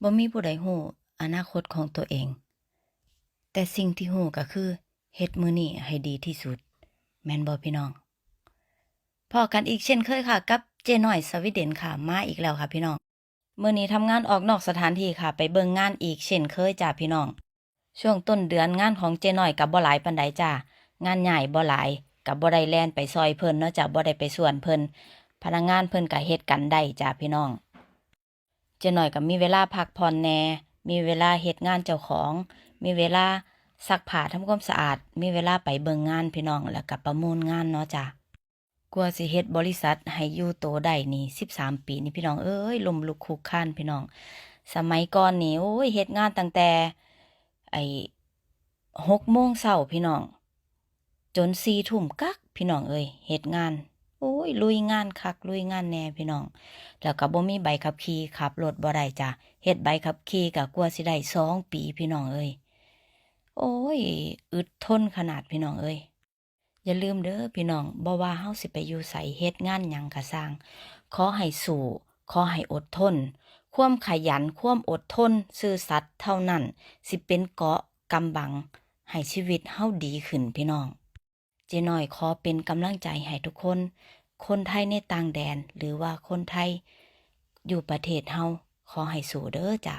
บ่มีผู้ใดฮู้อนาคตของตัวเอง แต่สิ่งที่ฮู้ก็คือเฮ็ดมื้อนี้ให้ดีที่สุด แม่นบ่พี่น้องพ้อกันอีกเช่นเคยค่ะกับเจ๊น้อยสวีเดนค่ะมาอีกแล้วค่ะพี่น้องมื้อนี้ทำงานออกนอกสถานที่ค่ะไปเบิ่งงานอีกเช่นเคยจ้าพี่น้องช่วงต้นเดือนงานของเจ๊น้อยก็บ่หลายปานใดจ้างานใหญ่บ่หลายก็บ่ได้แล่นไปซอยเพิ่นเนาะจ้ะบ่ได้ไปสวนเพิ่นพนักงานเพิ่นก็เฮ็ดกันได้จ้าพี่น้อง เจ๊น้อยก็มีเวลาพักผ่อนแหน่มีเวลาเฮ็ดงานเจ้าของ มีเวลาซักผ้าทำความสะอาด มีเวลาไปเบิ่งงานพี่น้องแล้วก็ประมูลงานเนาะจ้ะกว่าสิเฮ็ดบริษัทให้อยู่โตได้นี่13 ปีนี่พี่น้องเอ้ยล้มลุกคลุกคลานพี่น้องสมัยก่อนนี่โอ้ยเฮ็ดงานตั้งแต่ไอ้6 โมงเช้าพี่น้องจน4 ทุ่มกักพี่น้องเอ้ยเฮ็ดงานโอ้ยลุยงานคักลุยงานแหน่พี่น้องแล้วก็บ่มีใบขับขี่ขับรถบ่ได้จ้ะเฮ็ดใบขับขี่ก็กว่าสิได้2 ปีพี่น้องเอ้ยโอ้ยอึดทนขนาดพี่น้องเอ้ยอย่าลืมเด้อพี่น้องบ่ว่าเฮาสิไปอยู่ไสเฮ็ดงานหยังก็สร้างขอให้สู้ขอให้อดทนความขยันความอดทนซื่อสัตย์เท่านั้นสิเป็นเกราะกำบังให้ชีวิตเฮาดีขึ้นพี่น้อง เจ๊น้อยขอเป็นกำลังใจให้ทุกคน คนไทยในต่างแดนหรือว่าคนไทยอยู่ประเทศเฮาขอให้สู้เด้อจ้ะ